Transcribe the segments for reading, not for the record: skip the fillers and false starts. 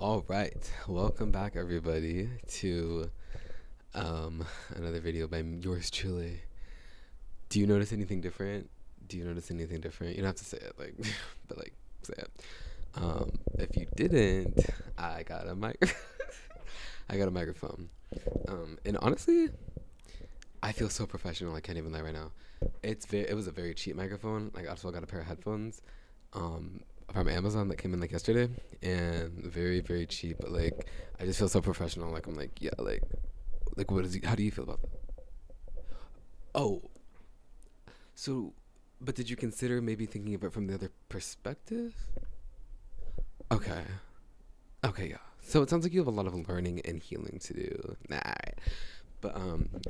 All right, welcome back everybody to um another video by yours truly. Do you notice anything different? Do you notice anything different? You don't have to say it like, but like say it. If you didn't, I got a mic. I got a microphone. And honestly, I feel so professional. I can't even lie right now. It was a very cheap microphone. Like I also got a pair of headphones. From Amazon that came in like yesterday, and very cheap. But like, I just feel so professional. Like I'm like, yeah, like what is? How do you feel about that? Oh, so, but did you consider maybe thinking of it from the other perspective? Okay, okay, yeah. So it sounds like you have a lot of learning and healing to do. Nah, alright. But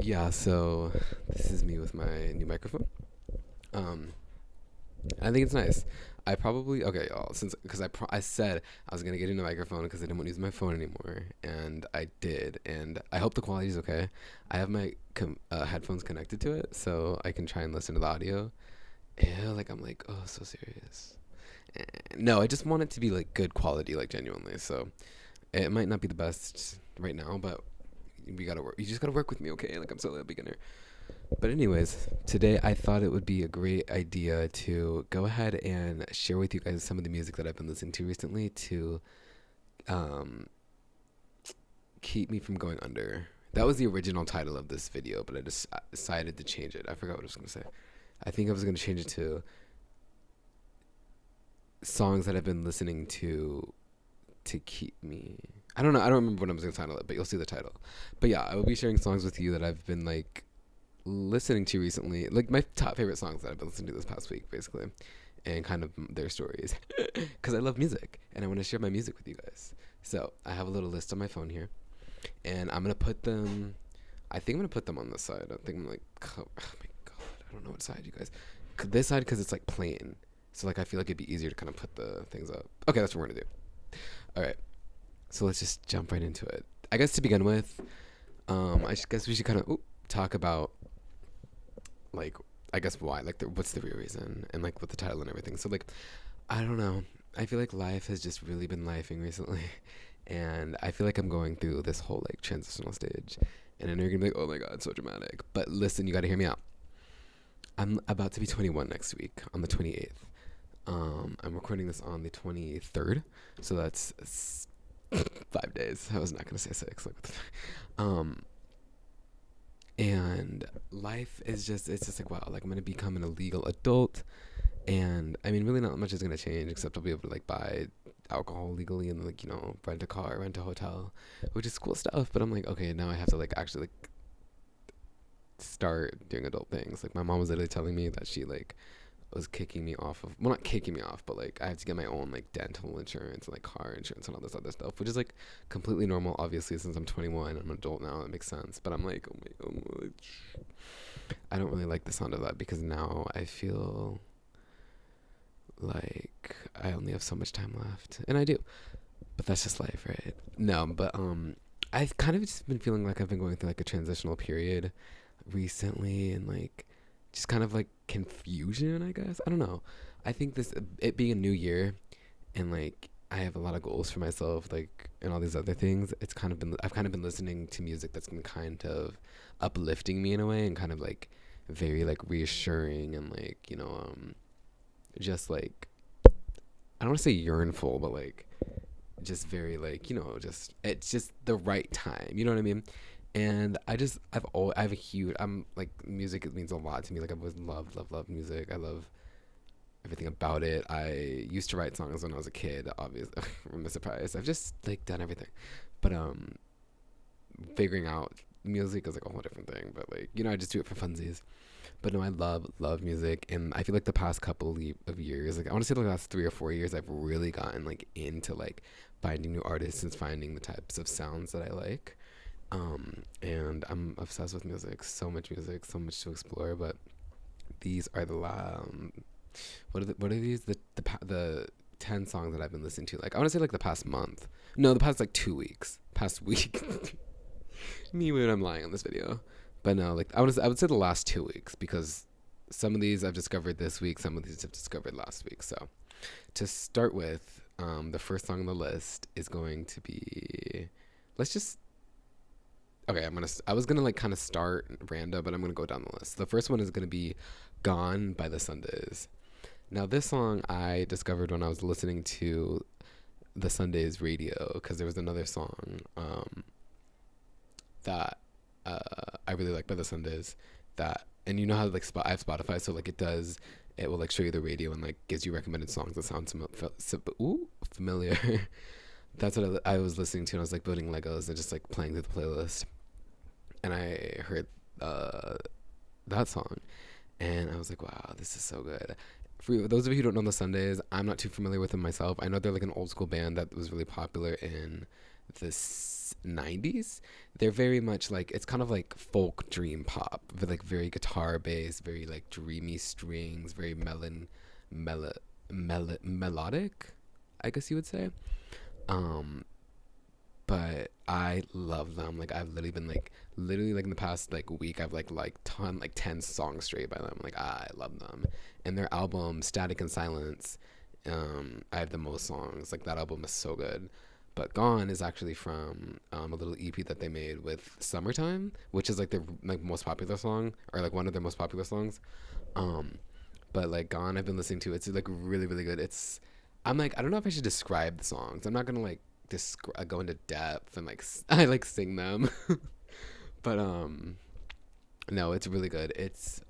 yeah. So this is me with my new microphone. Um, I think it's nice. I probably okay, y'all. Since because I said I was gonna get a new microphone because I didn't want to use my phone anymore, and I did. And I hope the quality is okay. I have my headphones connected to it, so I can try and listen to the audio. Yeah, like I'm like, oh, so serious. No, I just want it to be like good quality, like genuinely. So it might not be the best right now, but we gotta work. You just gotta work with me, okay? Like I'm still a beginner. But anyways, today I thought it would be a great idea to go ahead and share with you guys some of the music that I've been listening to recently to um, keep me from going under. That was the original title of this video, but I just decided to change it. I forgot what I was going to say. I think I was going to change it to songs that I've been listening to keep me. I don't know. I don't remember what I was going to title it, but you'll see the title. But yeah, I will be sharing songs with you that I've been like listening to recently, like my top favorite songs that I've been listening to this past week, basically, and kind of their stories, because I love music and I want to share my music with you guys. So I have a little list on my phone here, and I'm gonna put them. I think I'm gonna put them on this side. I think I'm like, oh my god, I don't know what side you guys. This side because it's like plain, so like I feel like it'd be easier to kind of put the things up. Okay, that's what we're gonna do. All right, so let's just jump right into it. I guess to begin with, guess we should kind of talk about like I guess why like what's the real reason and like with the title and everything. So like I don't know. I feel like life has just really been lifing recently, and I feel like I'm going through this whole like transitional stage. And I know you're gonna be like, oh my god, it's so dramatic. But listen, you gotta hear me out. I'm about to be 21 next week on the 28th. I'm recording this on the 23rd, so that's 5 days. I was not gonna say six. Like, um, and life is just it's just like wow, like I'm gonna become an illegal adult, and I mean really not much is gonna change except I'll be able to like buy alcohol legally and like rent a car, rent a hotel, which is cool stuff. But I'm like okay, now I have to like actually like start doing adult things. Like my mom was literally telling me that she like was kicking me off of, well, not kicking me off, but like I have to get my own like dental insurance and like car insurance and all this other stuff, which is like completely normal obviously since I'm 21. I'm an adult now, that makes sense. But I'm like I don't really like the sound of that because now I feel like I only have so much time left, and I do, but that's just life, right? No, but I've kind of just been feeling like I've been going through like a transitional period recently, and like just kind of like confusion, I guess. I don't know. I think this it being a new year, and like I have a lot of goals for myself, like and all these other things. I've kind of been listening to music that's been kind of uplifting me in a way, and kind of like very like reassuring and like just like I don't want to say yearnful, but like just very like just it's just the right time. You know what I mean? And I have a huge I'm like music. It means a lot to me. Like I've always loved music. I love everything about it. I used to write songs when I was a kid. Obviously, I'm surprised. I've just like done everything, but figuring out music is like a whole different thing. But like I just do it for funsies. But no, I love music, and I feel like the past couple of years, like I want to say the last 3 or 4 years, I've really gotten like into like finding new artists and finding the types of sounds that I like. And I'm obsessed with music, so much to explore. But these are what are these the 10 songs that I've been listening to. Like I want to say like the past month, no, the past like 2 weeks, past week. Me when I'm lying on this video. But no, like I would say the last 2 weeks because some of these I've discovered this week, some of these I've discovered last week. So to start with, The first song on the list is going to be. Let's just. Okay, I was gonna like kind of start random, but I'm gonna go down the list. The first one is gonna be "Gone" by the Sundays. Now, this song I discovered when I was listening to the Sundays radio because there was another song that I really like by the Sundays. That, and you know how like I have Spotify, so like it will like show you the radio and like gives you recommended songs that sound familiar. That's what I was listening to, and I was like building Legos and just like playing through the playlist, and I heard that song, and I was like, wow, this is so good. For those of you who don't know the Sundays, I'm not too familiar with them myself. I know they're like an old school band that was really popular in the 90s. They're very much like, it's kind of like folk dream pop, with like very guitar based, very like dreamy strings, very melodic, I guess you would say. Um, but I love them. Like I've literally like in the past like week I've like 10 songs straight by them. Like I love them. And their album Static and Silence, I have the most songs. Like that album is so good. But Gone is actually from a little EP that they made with Summertime, which is like their like most popular song, or like one of their most popular songs. Um, but like Gone, I've been listening to. It's like really really good. I'm like, I don't know if I should describe the songs. I'm not gonna like go into depth and like I like sing them. But no, it's really good. It's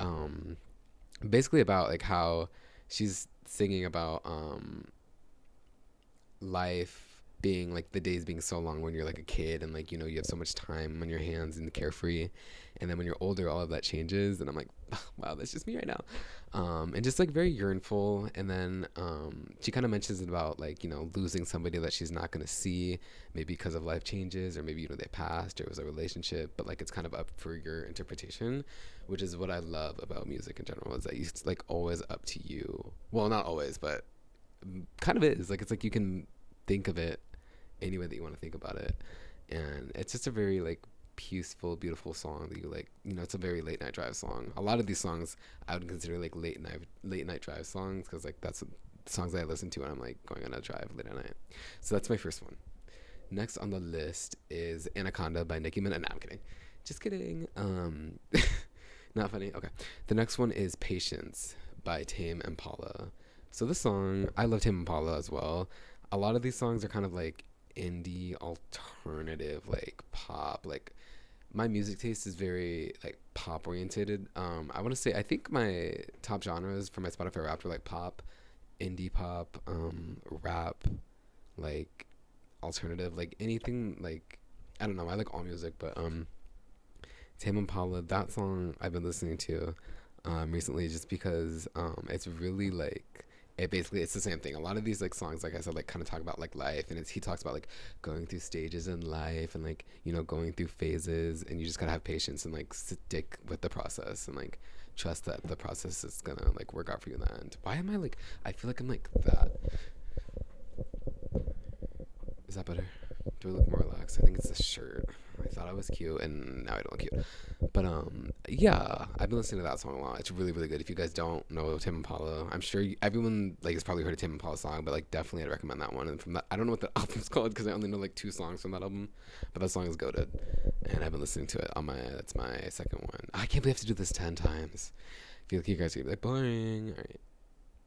basically about like how she's singing about life being like the days being so long when you're like a kid, and like, you know, you have so much time on your hands and carefree, and then when you're older all of that changes, and I'm like, oh, wow, that's just me right now. And just like very yearnful. And then she kind of mentions about like, you know, losing somebody that she's not going to see, maybe because of life changes, or maybe, you know, they passed, or it was a relationship, but like it's kind of up for your interpretation, which is what I love about music in general, is that it's like always up to you. Well, not always, but kind of is like, it's like you can think of it any way that you want to think about it. And it's just a very like peaceful, beautiful song that you like, you know, it's a very late night drive song. A lot of these songs I would consider like late night drive songs, because like that's the songs that I listen to when I'm like going on a drive late at night. So that's my first one. Next on the list is Anaconda by Nicki Minaj. No, I'm kidding, just kidding. Not funny. Okay, the next one is Patience by Tame Impala. So this song, I love Tame Impala as well. A lot of these songs are kind of like indie alternative, like pop. Like my music taste is very like pop oriented. I want to say, I think my top genres for my Spotify Wrapped are like pop, indie pop, rap, like alternative, like anything. Like I don't know, I like all music, but Tame Impala, that song I've been listening to recently, just because it's really like, it's the same thing. A lot of these like songs, like I said, like kind of talk about like life, and he talks about like going through stages in life, and like, you know, going through phases, and you just gotta have patience and like stick with the process, and like trust that the process is gonna like work out for you in the end. Why am I like, I feel like I'm like that. Is that better? Do I look more relaxed? I think it's the shirt. I thought I was cute, and now I don't look cute. But yeah, I've been listening to that song a lot. It's really, really good. If you guys don't know Tame Impala, I'm sure everyone like has probably heard a Tame Impala song, but like definitely I'd recommend that one. And from that, I don't know what the album's called because I only know like 2 songs from that album, but that song is goated, and I've been listening to it on my. That's my second one. I can't believe I have to do this 10 times. I feel like you guys are gonna be like boring. All right,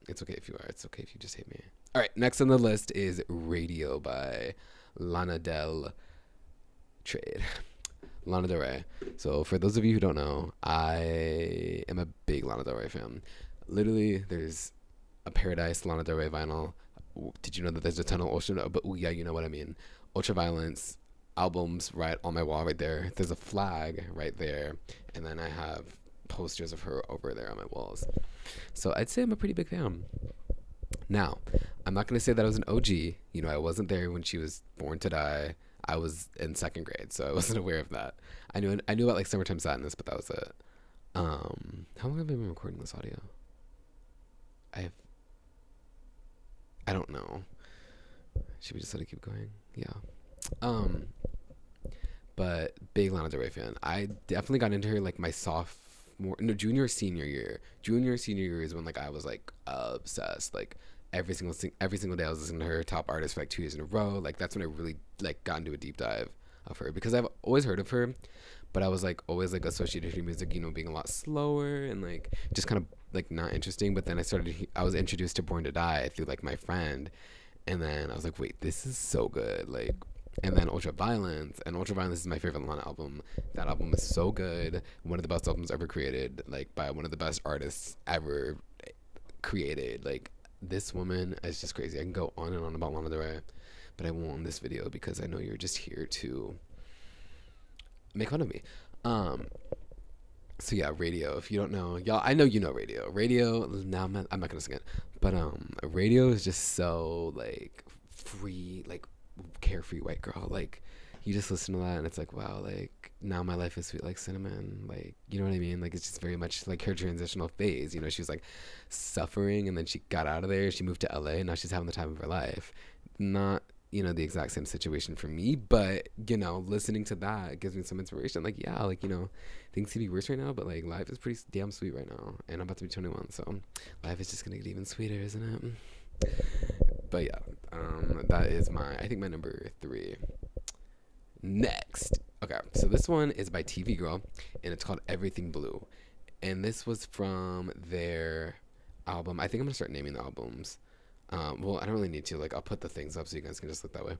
it's okay if you are. It's okay if you just hate me. All right, next on the list is Radio by Lana Del Trade. Lana Del Rey. So for those of you who don't know, I am a big Lana Del Rey fan. Literally, there's a Paradise Lana Del Rey vinyl. Did you know that there's a ton of Ultra? But yeah, you know what I mean. Ultraviolence albums right on my wall right there. There's a flag right there, and then I have posters of her over there on my walls. So I'd say I'm a pretty big fan. Now, I'm not going to say that I was an OG. You know, I wasn't there when she was born to die. I was in 2nd grade, so I wasn't aware of that. I knew about like Summertime Sadness, but that was it. How long have I been recording this audio? I don't know. Should we just let it keep going? Yeah. But big Lana Del Rey fan. I definitely got into her like my junior senior year. Junior senior year is when like I was like obsessed. Like every single day I was listening to her top artist for like 2 years in a row. Like that's when I really like got into a deep dive of her, because I've always heard of her, but I was like always like associated her music, you know, being a lot slower and like just kind of like not interesting. But then I was introduced to Born to Die through like my friend, and then I was like, wait, this is so good. Like, and then Ultra Violence is my favorite Lana album. That album is so good. One of the best albums ever created, like by one of the best artists ever created. Like, this woman is just crazy. I can go on and on about Lana Del Rey, but I won't in this video because I know you're just here to make fun of me. So yeah, Radio. If you don't know, y'all, I know you know Radio. Radio. Now I'm not gonna sing it, but Radio is just so like free, like carefree white girl. Like, you just listen to that and it's like, wow, like now my life is sweet like cinnamon. Like, you know what I mean? Like, it's just very much like her transitional phase. You know, she was like suffering and then she got out of there. She moved to LA and now she's having the time of her life. Not, you know, the exact same situation for me, but you know, listening to that gives me some inspiration. Like, yeah, like, you know, things could be worse right now, but like life is pretty damn sweet right now, and I'm about to be 21, so life is just gonna get even sweeter, isn't it? But yeah, that is I think my number 3. Next, okay, so this one is by TV Girl and it's called Everything Blue, and this was from their album. I think I'm gonna start naming the albums. Well, I don't really need to. Like, I'll put the things up so you guys can just look that way.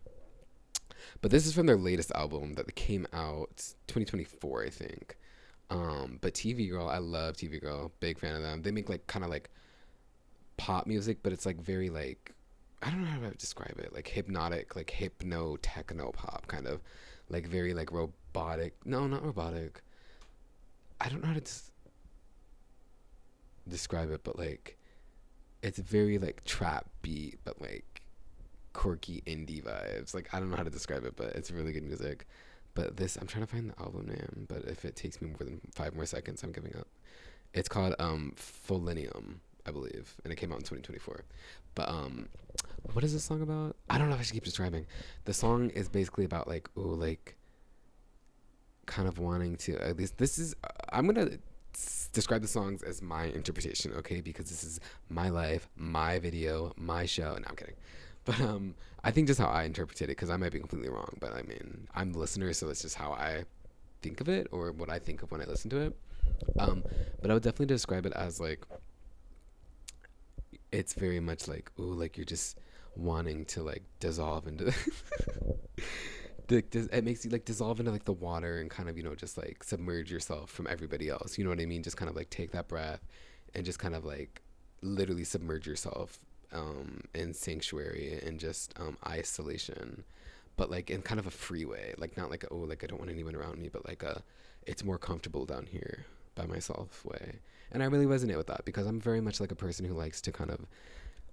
But this is from their latest album that came out 2024, I think. But TV Girl, I love TV Girl. Big fan of them. They make like kind of like pop music, but it's like very like, I don't know how to describe it. Like hypnotic, like hypno techno pop kind of, like very like robotic. No, not robotic. I don't know how to describe it, but like, it's very like trap beat, but like quirky indie vibes. Like, I don't know how to describe it, but it's really good music. But this, I'm trying to find the album name, but if it takes me more than 5 more seconds, I'm giving up. It's called Folinium, I believe, and it came out in 2024. But what is this song about? I don't know if I should keep describing. The song is basically about like, ooh, like kind of wanting to, at least this is, I'm gonna describe the songs as my interpretation, okay? Because this is my life, my video, my show. No, I'm kidding. But I think just how I interpreted it, because I might be completely wrong, but I mean, I'm the listener, so it's just how I think of it, or what I think of when I listen to it. But I would definitely describe it as like, it's very much like, ooh, like you're just wanting to like dissolve into it makes you like dissolve into like the water and kind of, you know, just like submerge yourself from everybody else. You know what I mean? Just kind of like take that breath and just kind of like literally submerge yourself in sanctuary and just isolation, but like in kind of a free way. Like, not like, oh, like I don't want anyone around me, but like it's more comfortable down here by myself way. And I really resonate with that, because I'm very much like a person who likes to kind of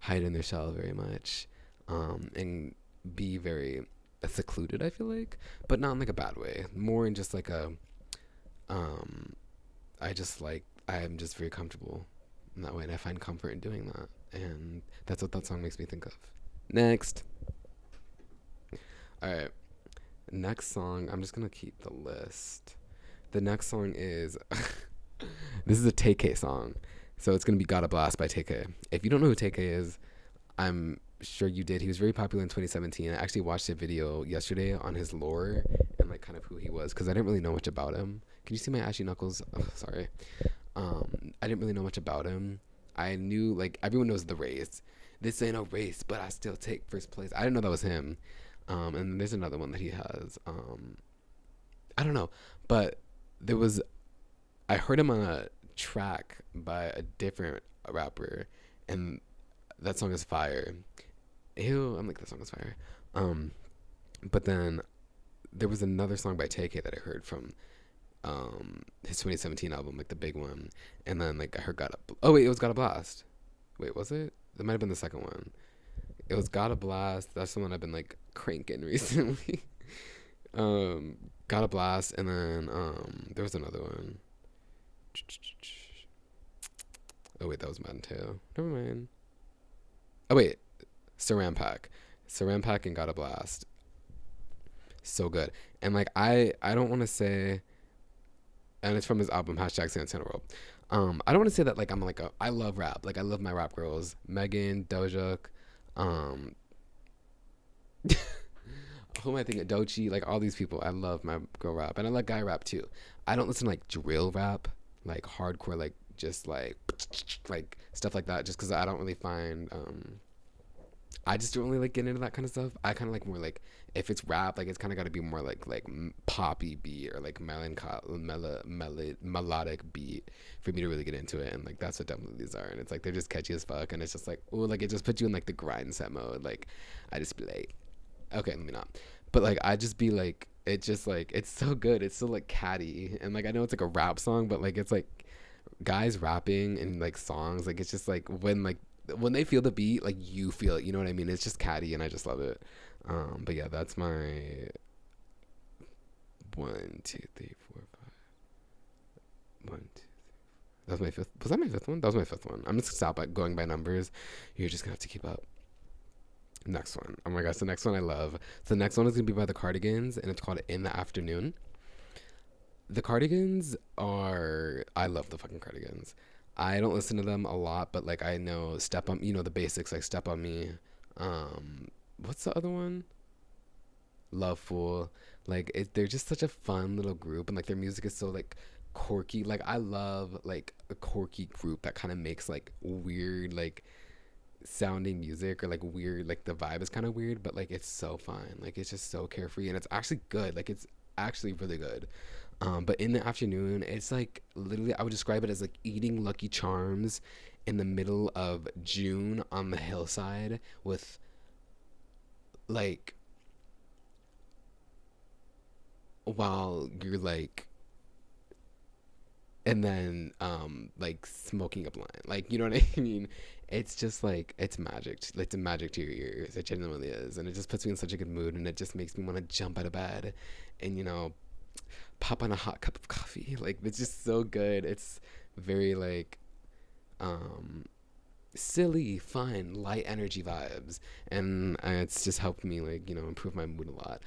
hide in their shell very much, and be very secluded, I feel like, but not in like a bad way, more in just like a I'm just very comfortable in that way, and I find comfort in doing that, and that's what that song makes me think of. Next. All right, next song, I'm just gonna keep the list. The next song is this is a Tay-K song, so it's gonna be Gotta Blast by Tay-K. If you don't know who Tay-K is, I'm sure you did. He was very popular in 2017. I actually watched a video yesterday on his lore and like kind of who he was, because I didn't really know much about him. Can you see my ashy knuckles? Oh, sorry. I didn't really know much about him. I knew like everyone knows The Race. This ain't a race, but I still take first place. I didn't know that was him. And there's another one that he has. I don't know, but I heard him on a track by a different rapper, and that song is fire. Ew, I'm like, that song is fire. But then there was another song by Tay-K that I heard from his 2017 album, like the big one, and then like I heard it was Gotta Blast. Wait, was it? That might have been the second one. It was Gotta Blast. That's the one I've been like cranking recently. Gotta Blast, and then there was another one. Oh wait, that was Mad Tail. Never mind. Oh wait, Saran Pack and Gotta Blast. So good. And like I don't want to say, and it's from his album #Santana World. I don't want to say that like I'm like I love rap. Like I love my rap girls, Megan, Doja, um, who am I thinking? Dochi, like all these people. I love my girl rap, and I like guy rap too. I don't listen to like drill rap, like hardcore, like just like stuff like that. Just because I don't really find I just don't really like getting into that kind of stuff. I kind of like more like if it's rap, like it's kind of got to be more like poppy beat or like melodic beat for me to really get into it. And like that's what definitely these are. And it's like they're just catchy as fuck. And it's just like oh, like it just puts you in like the grind set mode. Like I just be like, okay, let me not. But like I just be like, it just like it's so good. It's so like catty. And like I know it's like a rap song, but like it's like guys rapping and like songs. Like it's just like when they feel the beat, like you feel it. You know what I mean? It's just catty, and I just love it. But yeah, that's my 1, 2, 3, 4, 5. 1, 2. That's my fifth. Was that my fifth one? That was my fifth one. I'm just gonna stop at going by numbers. You're just gonna have to keep up. Next one. Oh my gosh, the next one I love. So the next one is gonna be by the Cardigans, and it's called "In the Afternoon." The Cardigans are. I love the fucking Cardigans. I don't listen to them a lot, but like I know "Step on," the basics like "Step on Me." What's the other one? Love Fool. Like they're just such a fun little group, and like their music is so like quirky. Like I love like a quirky group that kind of makes like weird like sounding music or like weird like the vibe is kind of weird, but like it's so fun. Like it's just so carefree, and it's actually good. Like it's actually really good. But in the afternoon, it's like literally I would describe it as like eating Lucky Charms in the middle of June on the hillside with like while you're like and then like smoking a blunt, like you know what I mean. It's just like it's magic, it's a magic to your ears. It genuinely is, and it just puts me in such a good mood, and it just makes me want to jump out of bed and pop on a hot cup of coffee. Like it's just so good. It's very like um silly, fun, light energy vibes, and it's just helped me like improve my mood a lot.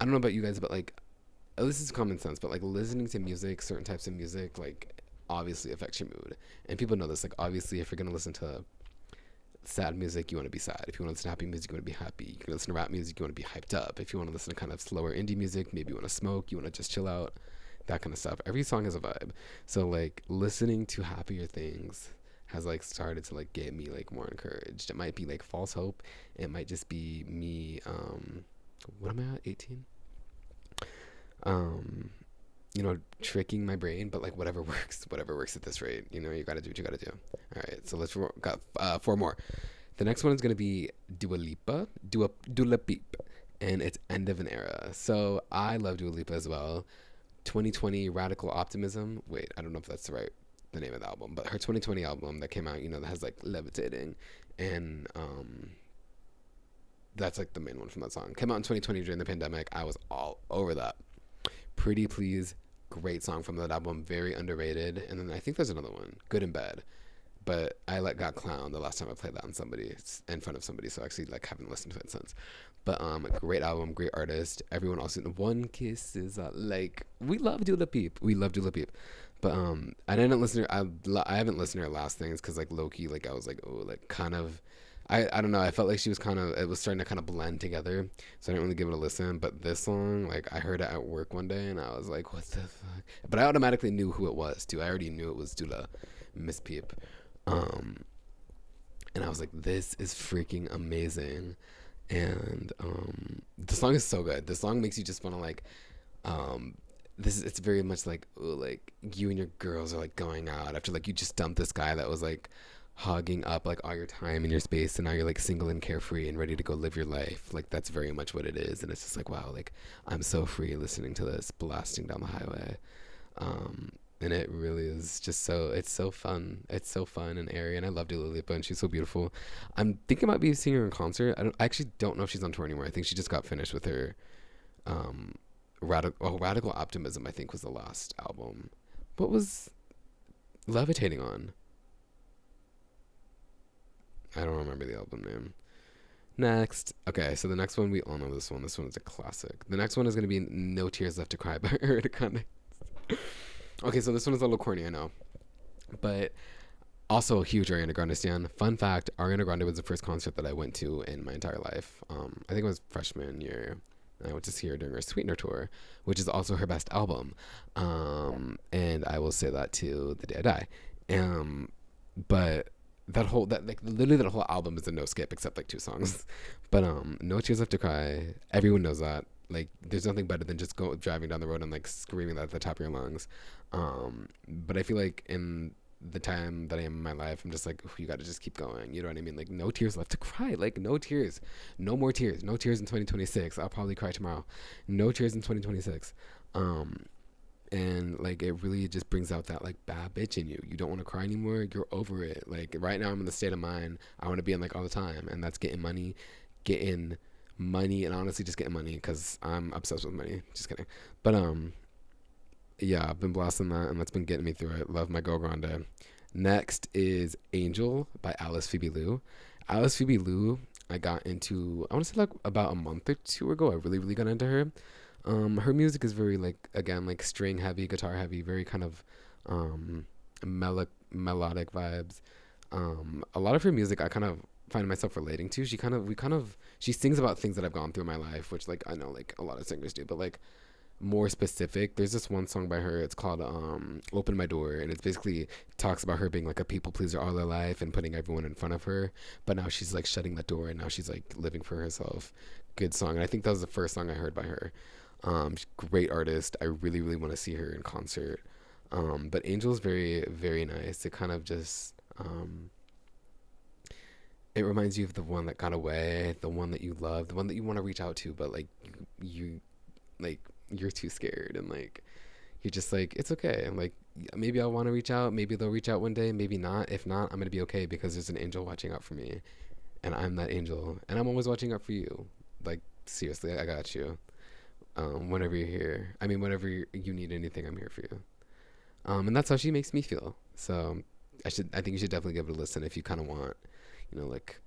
I don't know about you guys, but like this is common sense, but like listening to music, certain types of music, like obviously affects your mood. And people know this. Like obviously, if you're gonna listen to sad music, you want to be sad. If you want to listen to happy music, you want to be happy. You can listen to rap music, you want to be hyped up. If you want to listen to kind of slower indie music, maybe you want to smoke, you want to just chill out, that kind of stuff. Every song has a vibe. So like listening to happier things has like started to like get me like more encouraged. It might be like false hope. It might just be me. What am I at? 18. um tricking my brain, but like whatever works at this rate. You gotta do what you gotta do. All right, so let's got four more. The next one is gonna be Dua Lipa, and it's End of an Era. So I love Dua Lipa as well. 2020 Radical Optimism. Wait, I don't know if that's the name of the album, but her 2020 album that came out, that has like Levitating, and that's like the main one from that song. Came out in 2020 during the pandemic. I was all over that. Pretty Please, great song from that album, very underrated. And then I think there's another one, Good and Bad, but I got clowned the last time I played that in front of somebody, so I actually like haven't listened to it since. But great album, great artist. Everyone also, One Kiss is like we love Dua Lipa, but I didn't listen to I haven't listened to her last things because like low key, like I was like, oh, like kind of I don't know. I felt like she was it was starting to kind of blend together, so I didn't really give it a listen. But this song, like, I heard it at work one day, and I was like, "What the fuck?" But I automatically knew who it was too. I already knew it was Dula, Miss Peep, and I was like, "This is freaking amazing," and the song is so good. The song makes you just want to like, it's very much like, ooh, like you and your girls are like going out after like you just dumped this guy that was like hogging up like all your time and your space, and now you're like single and carefree and ready to go live your life. Like that's very much what it is, and it's just like, wow, like I'm so free listening to this blasting down the highway. And it really is just it's so fun, and airy, and I love Dua Lipa, and she's so beautiful. I'm thinking about seeing her in concert. I actually don't know if she's on tour anymore. I think she just got finished with her Radical Optimism, I think, was the last album. What was Levitating on? I don't remember the album name. Next. Okay, so the next one, we all know this one. This one is a classic. The next one is going to be No Tears Left to Cry by Ariana Grande. Okay, so this one is a little corny, I know. But also a huge Ariana Grande stan. Fun fact: Ariana Grande was the first concert that I went to in my entire life. I think it was freshman year. I went to see her during her Sweetener tour, which is also her best album. And I will say that to the day I die. But that like literally that whole album is a no skip except like two songs. But No Tears Left to Cry. Everyone knows that. Like there's nothing better than just go driving down the road and like screaming that at the top of your lungs. But I feel like in the time that I am in my life, I'm just like, you got to just keep going. You know what I mean? Like, no tears left to cry. Like, no tears. No more tears. No tears in 2026. I'll probably cry tomorrow. No tears in 2026. And, like, it really just brings out that, like, bad bitch in you. You don't want to cry anymore. You're over it. Like, right now I'm in the state of mind I want to be in, like, all the time. And that's getting money, and honestly just getting money because I'm obsessed with money. Just kidding. But, yeah, I've been blasting that, and that's been getting me through it. Love my girl Grande. Next is Angel by Alice Phoebe Lou. Alice Phoebe Lou, I got into, I want to say like about a month or two ago. I really, really got into her. Her music is very like, again, like string heavy, guitar heavy, very kind of melodic vibes. A lot of her music I kind of find myself relating to. She sings about things that I've gone through in my life, which like I know like a lot of singers do, but like more specific, there's this one song by her, it's called Open My Door, and it's basically talks about her being like a people pleaser all her life and putting everyone in front of her, but now she's like shutting that door and now she's like living for herself. Good song, and I think that was the first song I heard by her. Great artist. I really, really want to see her in concert. But Angel's very, very nice. It kind of just it reminds you of the one that got away, the one that you love, the one that you want to reach out to, but like you like you're too scared, and like you're just like, it's okay, and like maybe I'll want to reach out, maybe they'll reach out one day, maybe not. If not, I'm gonna be okay because there's an angel watching out for me, and I'm that angel, and I'm always watching out for you. Like seriously, I got you. Whenever you're here, I mean, whenever you need anything, I'm here for you. And that's how she makes me feel. So I think you should definitely give it a listen if you kind of want, like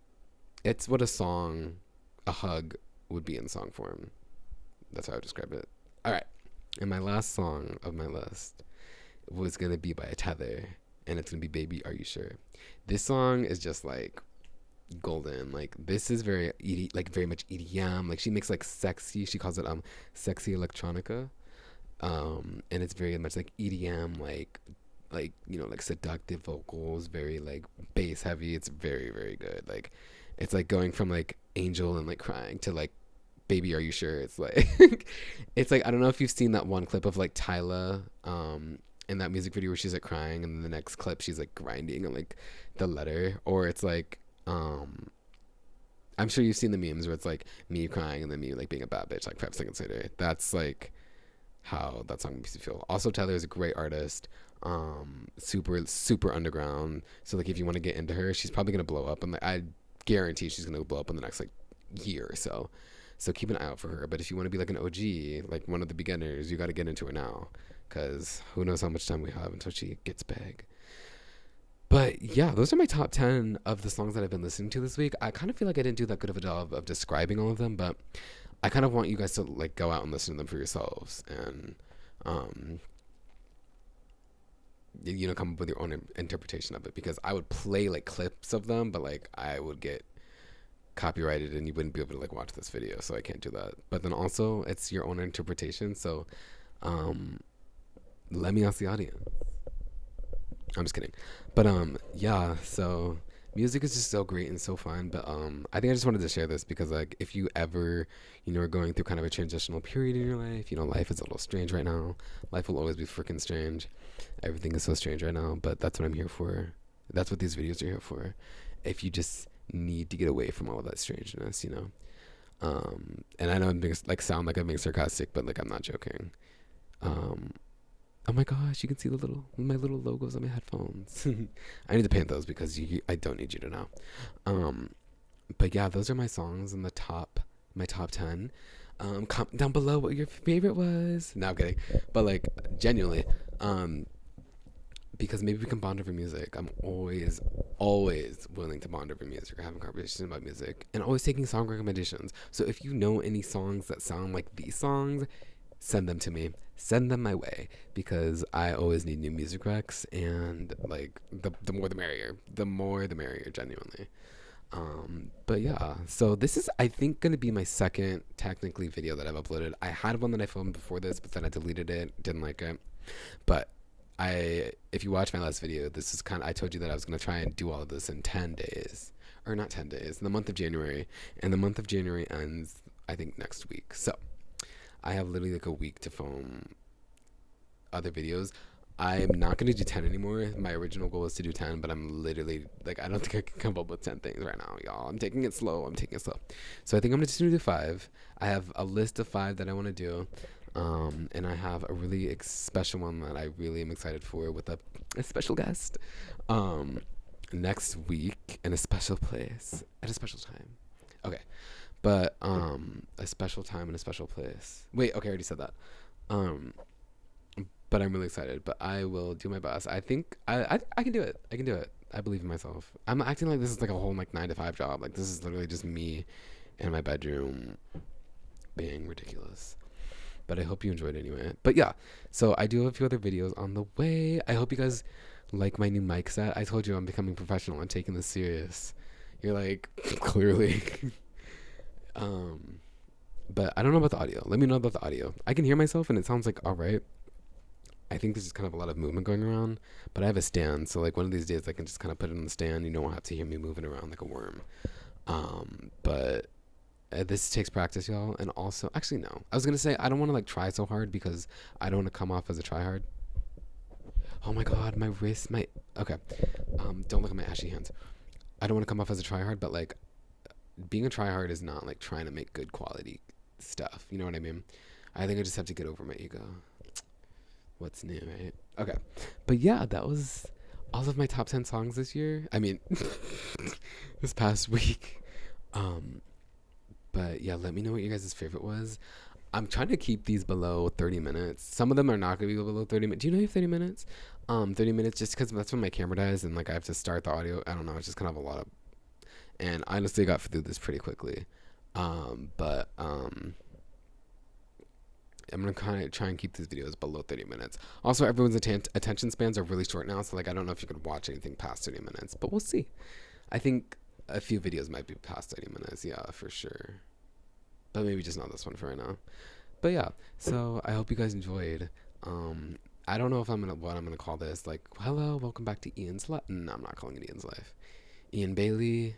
it's what a hug would be in song form. That's how I would describe it. All right. And my last song of my list was going to be by Teather, and it's going to be Baby Are You Sure. This song is just like golden. Like this is very very much EDM. Like she makes like sexy, she calls it sexy electronica. And it's very much like EDM, like like seductive vocals, very like bass heavy. It's very, very good. Like it's like going from like Angel and like crying to like Baby Are You Sure. It's like it's like, I don't know if you've seen that one clip of like Tyla in that music video where she's like crying, and then the next clip she's like grinding on like the letter, or it's like I'm sure you've seen the memes where it's like me crying and then me like being a bad bitch like 5 seconds later. That's like how that song makes you feel. Also, Tyler is a great artist, super, super underground. So like if you want to get into her, she's probably gonna blow up, and like, I guarantee she's gonna blow up in the next like year or so. So keep an eye out for her. But if you want to be like an OG, like one of the beginners, you got to get into her now, because who knows how much time we have until she gets big. But yeah, those are my top 10 of the songs that I've been listening to this week. I kind of feel like I didn't do that good of a job of describing all of them, but I kind of want you guys to like go out and listen to them for yourselves, and come up with your own interpretation of it, because I would play like clips of them, but like I would get copyrighted and you wouldn't be able to like watch this video, so I can't do that. But then also it's your own interpretation, so let me ask the audience. I'm just kidding. But yeah, so music is just so great and so fun. But I think I just wanted to share this because like if you ever, are going through kind of a transitional period in your life, life is a little strange right now. Life will always be freaking strange. Everything is so strange right now, but that's what I'm here for. That's what these videos are here for. If you just need to get away from all of that strangeness, and I know I'm being, like sound like I'm being sarcastic, but like I'm not joking. Oh my gosh, you can see my little logos on my headphones. I need to paint those because I don't need you to know. But yeah, those are my songs in my top 10. Comment down below what your favorite was. No, I'm kidding. But like genuinely, because maybe we can bond over music. I'm always willing to bond over music or having conversations about music, and always taking song recommendations. So if you know any songs that sound like these songs, send them to me. Send them my way because I always need new music recs, and like the more the merrier. The more the merrier, genuinely. But yeah, so this is, I think, gonna be my second technically video that I've uploaded. I had one that I filmed before this, but then I deleted it, didn't like it. But if you watch my last video, this is kind of, I told you that I was gonna try and do all of this in 10 days, or not 10 days, in the month of January, and the month of January ends, I think, next week. So I have literally like a week to film other videos. I'm not going to do 10 anymore. My original goal was to do 10, but I'm literally, like, I don't think I can come up with 10 things right now, y'all. I'm taking it slow. So I think I'm just going to do 5. I have a list of 5 that I want to do. And I have a really special one that I really am excited for with a special guest next week in a special place at a special time. Okay. But a special time and a special place. Wait, okay, I already said that. But I'm really excited. But I will do my best. I think I can do it. I can do it. I believe in myself. I'm acting like this is like a whole like 9 to 5 job. Like this is literally just me in my bedroom being ridiculous. But I hope you enjoyed anyway. But yeah, so I do have a few other videos on the way. I hope you guys like my new mic set. I told you I'm becoming professional. I'm taking this serious. You're like, clearly. But I don't know about the audio. Let me know about the audio. I can hear myself and it sounds like all right. I think there's just kind of a lot of movement going around, but I have a stand, so like one of these days I can just kind of put it on the stand. You don't have to hear me moving around like a worm. But this takes practice, y'all. And also, actually, no. I was gonna say I don't want to like try so hard because I don't want to come off as a tryhard. Oh my god, my wrist, my okay. Don't look at my ashy hands. I don't want to come off as a tryhard, but like being a tryhard is not like trying to make good quality stuff. You know what I mean? I think I just have to get over my ego. What's new, right? Okay. But yeah, that was all of my top 10 songs this year. I mean, this past week. But yeah, let me know what you guys' favorite was. I'm trying to keep these below 30 minutes. Some of them are not going to be below 30 minutes. Do you know you have 30 minutes? 30 minutes just because that's when my camera dies and like I have to start the audio. I don't know. It's just kind of a lot of... And I honestly got through this pretty quickly. But I'm going to kind of try and keep these videos below 30 minutes. Also, everyone's attention spans are really short now, so like I don't know if you could watch anything past 30 minutes, but we'll see. I think a few videos might be past 30 minutes, yeah, for sure. But maybe just not this one for right now. But yeah, so I hope you guys enjoyed. I don't know if what I'm gonna call this. Like, hello, welcome back to Ian's Life. No, I'm not calling it Ian's Life. Ian Bailey.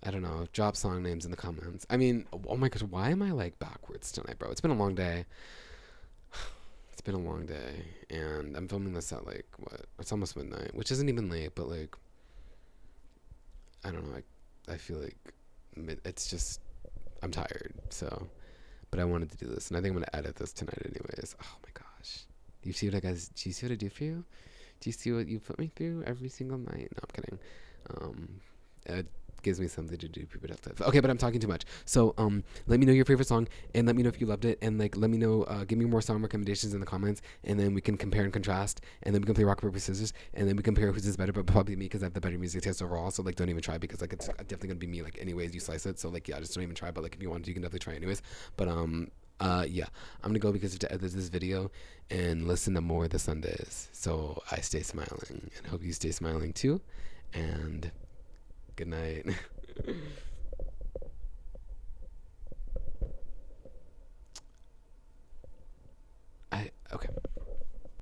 I don't know. Drop song names in the comments. I mean, oh my gosh, why am I like backwards tonight, bro? It's been a long day. It's been a long day, and I'm filming this at like what? It's almost midnight, which isn't even late, but like, I don't know. I feel like it's just I'm tired. So, but I wanted to do this, and I think I'm gonna edit this tonight, anyways. Oh my gosh, do you see what do you see what I do for you? Do you see what you put me through every single night? No, I'm kidding. It gives me something to do productive. Okay, but I'm talking too much. So let me know your favorite song and let me know if you loved it, and like let me know, give me more song recommendations in the comments, and then we can compare and contrast, and then we can play rock paper scissors, and then we compare who's is better, but probably me because I have the better music taste overall. So like don't even try because like it's definitely gonna be me like anyways you slice it. So like yeah, just don't even try, but like if you want to you can definitely try anyways. But yeah, I'm gonna go because I have to edit this video and listen to more of the Sundays. So I stay smiling and hope you stay smiling too, and good night. Okay.